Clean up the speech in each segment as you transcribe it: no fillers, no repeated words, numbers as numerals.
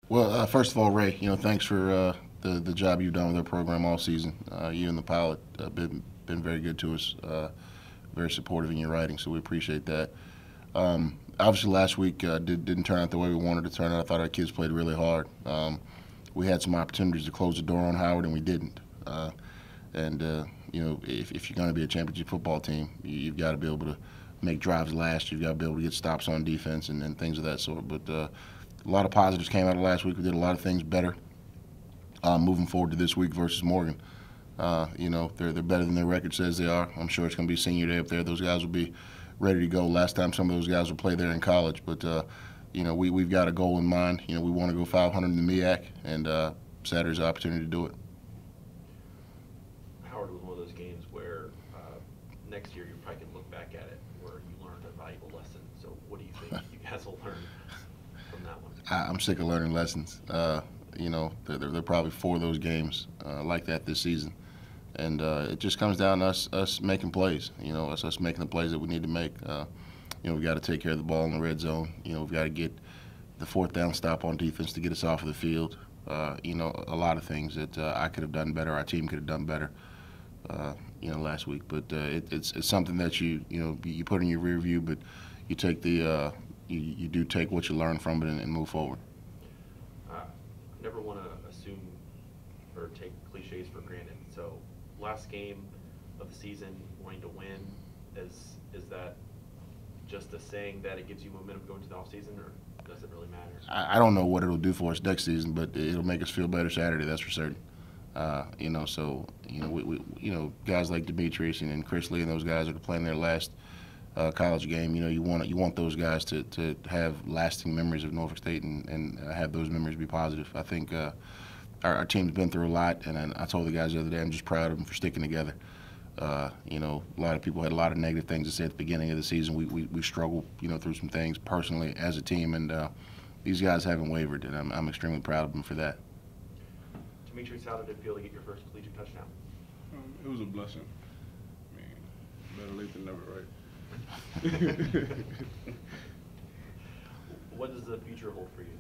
Well, first of all, Ray, thanks for the job you've done with our program all season. You and the pilot been very good to us, very supportive in your writing, so we appreciate that. Obviously, last week didn't turn out the way we wanted it to turn out. I thought our kids played really hard. We had some opportunities to close the door on Howard, and we didn't. And if you're going to be a championship football team, you've got to be able to make drives last. You've got to be able to get stops on defense and things of that sort. But a lot of positives came out of last week. We did a lot of things better moving forward to this week versus Morgan. They're better than their record says they are. I'm sure it's going to be senior day up there. Those guys will be ready to go. Last time some of those guys will play there in college. But, we've got a goal in mind. We want to go 500 in the MEAC, and Saturday's the opportunity to do it. Howard was one of those games where next year you probably can look back at it where you learned a valuable lesson. So what do you think you guys will learn from that one? I'm sick of learning lessons. There are probably 4 of those games like that this season. And it just comes down to us making plays, us making the plays that we need to make. We've got to take care of the ball in the red zone. We've got to get the 4th down stop on defense to get us off of the field. A lot of things that I could have done better, our team could have done better, last week. But it's something that you put in your rear view, but you take you do take what you learn from it and move forward. Never want to assume or take cliches for granted. So last game of the season, wanting to win, is that just a saying that it gives you momentum going to the offseason, or does it really matter? I don't know what it'll do for us next season, but it'll make us feel better Saturday. That's for certain. Guys like Demetreus and Chris Lee and those guys are playing their last college game. You want those guys to have lasting memories of Norfolk State and have those memories be positive. I think our team's been through a lot, and I told the guys the other day I'm just proud of them for sticking together. A lot of people had a lot of negative things to say at the beginning of the season. We struggled, through some things personally as a team, and these guys haven't wavered, and I'm extremely proud of them for that. Demetreus, how did it feel to get your first collegiate touchdown? It was a blessing. I mean, better late than never, right? What does the future hold for you?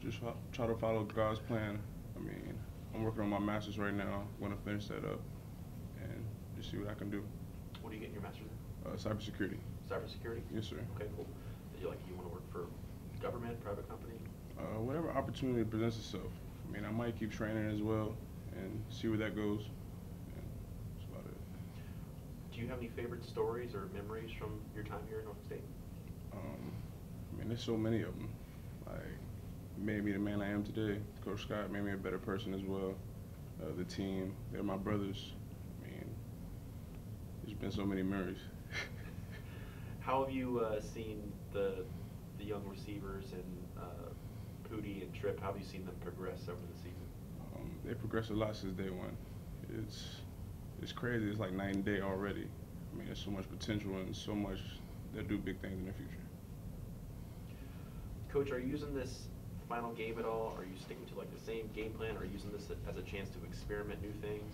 Just try to follow God's plan. I mean, I'm working on my master's right now. I'm going to finish that up and just see what I can do. What are you getting your master's in? Cybersecurity. Cybersecurity? Yes, sir. Okay, cool. You want to work for government, private company? Whatever opportunity presents itself. I mean, I might keep training as well and see where that goes. And that's about it. Do you have any favorite stories or memories from your time here at Norfolk State? I mean, there's so many of them. Like, made me the man I am today. Coach Scott made me a better person as well. The team, they're my brothers. I mean, there's been so many memories. How have you seen the young receivers and Pooty and Tripp? How have you seen them progress over the season? They progressed a lot since day one. It's crazy. It's like night and day already. I mean, there's so much potential and so much they'll do big things in the future. Coach, are you using this final game at all? Are you sticking to like the same game plan? Or are you using this as a chance to experiment new things?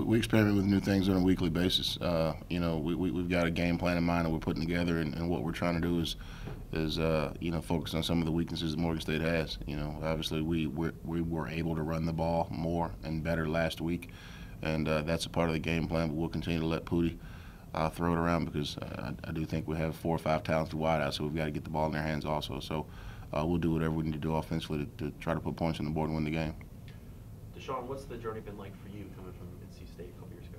We experiment with new things on a weekly basis. We've got a game plan in mind that we're putting together, and what we're trying to do is focus on some of the weaknesses that Morgan State has. Obviously we were able to run the ball more and better last week, and that's a part of the game plan. But we'll continue to let Pooty throw it around because I do think we have 4 or 5 talented wideouts, so we've got to get the ball in their hands also. So we'll do whatever we need to do offensively to try to put points on the board and win the game. Deshaywn, what's the journey been like for you coming from NC State a couple years ago?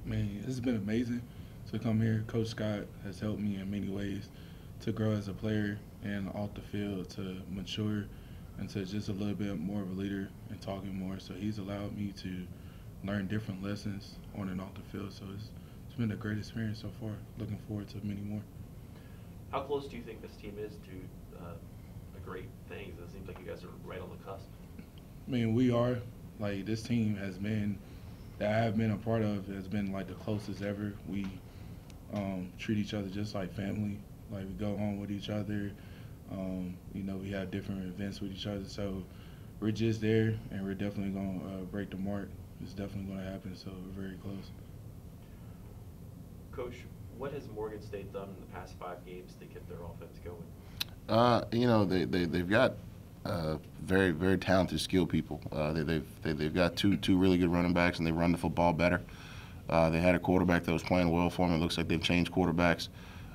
Man, it's been amazing to come here. Coach Scott has helped me in many ways to grow as a player and off the field, to mature into just a little bit more of a leader and talking more. So he's allowed me to learn different lessons on and off the field. So it's been a great experience so far. Looking forward to many more. How close do you think this team is to a great things? It seems like you guys are right on the cusp. I mean, we are. Like, this team has been, that I have been a part of, has been like the closest ever. We treat each other just like family. Like, we go home with each other. We have different events with each other. So we're just there, and we're definitely going to break the mark. It's definitely going to happen, so we're very close. Coach, What has Morgan State done in the past 5 games to get their offense going? They've got very, very talented, skilled people. They've got two really good running backs, and they run the football better. They had a quarterback that was playing well for them. It looks like they've changed quarterbacks.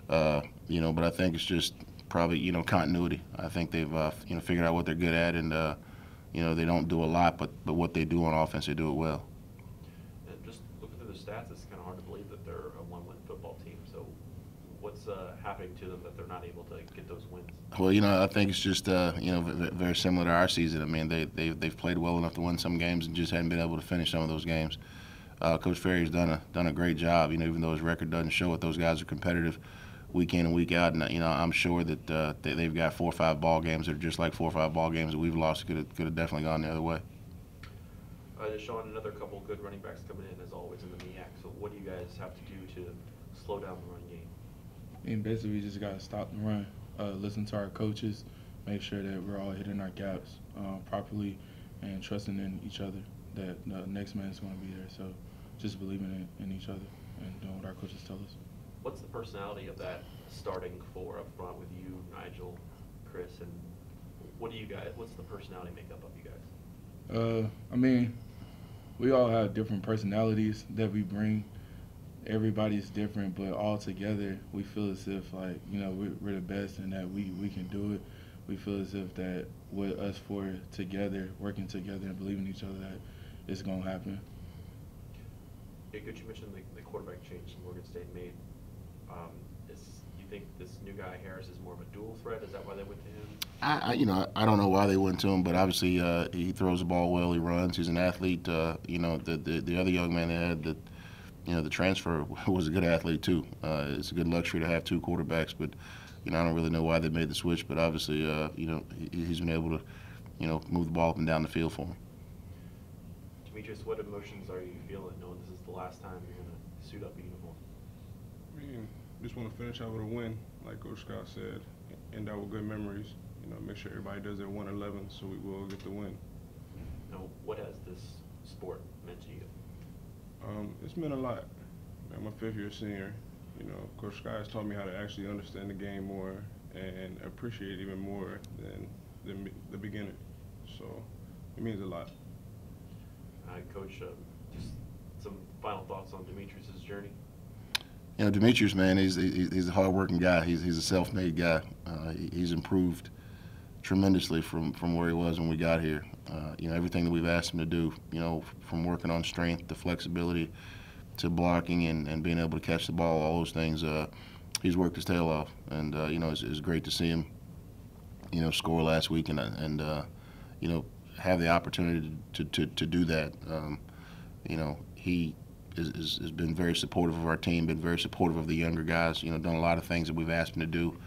But I think it's just probably continuity. I think they've figured out what they're good at, and they don't do a lot, but what they do on offense, they do it well. And just looking through the stats, it's kind of hard to believe that they're a one-win football team. So what's happening to them that they're not able to get those wins? Well, I think it's just very similar to our season. I mean, they've played well enough to win some games and just haven't been able to finish some of those games. Coach Ferry's done a great job. Even though his record doesn't show it, those guys are competitive week in and week out. And I'm sure that they've got 4 or 5 ball games that are just like 4 or 5 ball games that we've lost. Could have definitely gone the other way. Deshaywn, another couple good running backs coming in as always in the MEAC. So what do you guys have to do to slow down the running game? And basically, we just got to stop the run, listen to our coaches, make sure that we're all hitting our gaps properly, and trusting in each other that the next man is going to be there. So just believing in each other and doing what our coaches tell us. What's the personality of that starting 4 up front with you, Nigel, Chris, and what's the personality makeup of you guys? I mean, we all have different personalities that we bring. Everybody's different, but all together we feel as if we're the best and that we can do it. We feel as if that with us 4 together, working together and believing in each other, that it's going to happen. Yeah, good. You mentioned the quarterback change Morgan State made. You think this new guy Harris is more of a dual threat? Is that why they went to him? I don't know why they went to him, but obviously he throws the ball well. He runs. He's an athlete. The other young man they had the transfer was a good athlete too. It's a good luxury to have 2 quarterbacks, but I don't really know why they made the switch. But obviously, he's been able to move the ball up and down the field for him. Demetreus, what emotions are you feeling knowing this is the last time you're going to suit up a uniform? I mean, just want to finish out with a win, like Coach Scott said, end out with good memories. Make sure everybody does their 1-11 so we will get the win. Now, what has this sport meant to you? It's meant a lot. I'm a 5th-year senior. Coach Scott has taught me how to actually understand the game more and appreciate it even more than the beginning. So it means a lot. Coach, just some final thoughts on Demetreus' journey? Demetrius, man, he's a hard-working guy. He's a self-made guy. He's improved tremendously from where he was when we got here. Everything that we've asked him to do, from working on strength to flexibility to blocking and being able to catch the ball, all those things, he's worked his tail off. And, it's great to see him, score last week and have the opportunity to do that. He has been very supportive of our team, been very supportive of the younger guys, done a lot of things that we've asked him to do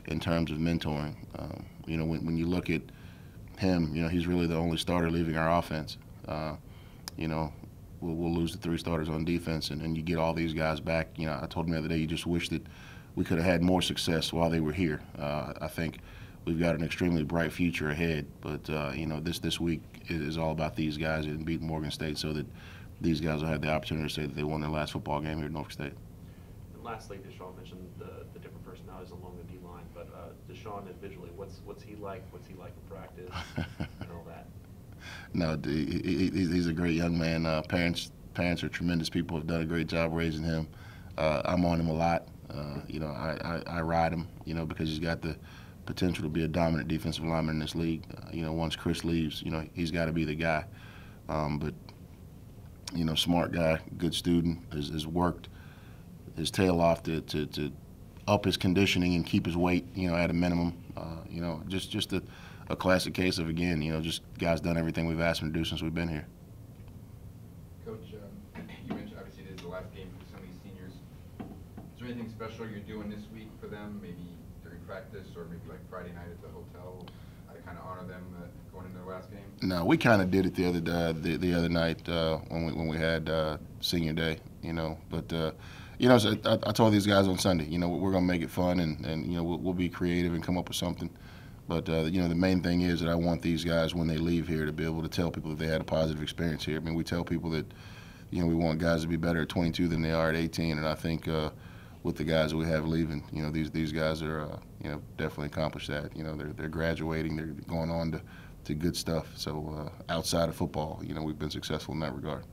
in terms of mentoring. When you look at him, he's really the only starter leaving our offense. We'll lose the 3 starters on defense, and you get all these guys back. I told him the other day, you just wish that we could have had more success while they were here. I think we've got an extremely bright future ahead, but this week is all about these guys and beating Morgan State so that these guys will have the opportunity to say that they won their last football game here at Norfolk State. And lastly, Deshaywn mentioned the different personalities along the D-line, but Deshaywn individually, what's he like? What's he like in practice and all that? No, he's a great young man. Parents are tremendous people, have done a great job raising him. I'm on him a lot. I ride him, because he's got the potential to be a dominant defensive lineman in this league. Once Chris leaves, he's got to be the guy. But smart guy, good student, has worked his tail off to up his conditioning and keep his weight, at a minimum. Just a classic case of, again, just guys done everything we've asked him to do since we've been here. Coach, you mentioned obviously it is the last game for some of these seniors. Is there anything special you're doing this week for them, maybe during practice or maybe like Friday night at the hotel, to kind of honor them going into their last game? No, we kind of did it the other night when we had senior day, But so I told these guys on Sunday, we're gonna make it fun and we'll be creative and come up with something. But the main thing is that I want these guys when they leave here to be able to tell people that they had a positive experience here. I mean, we tell people that we want guys to be better at 22 than they are at 18, and I think with the guys that we have leaving. You know, these guys are definitely accomplished that. You know, they're graduating, they're going on to good stuff. So outside of football, we've been successful in that regard.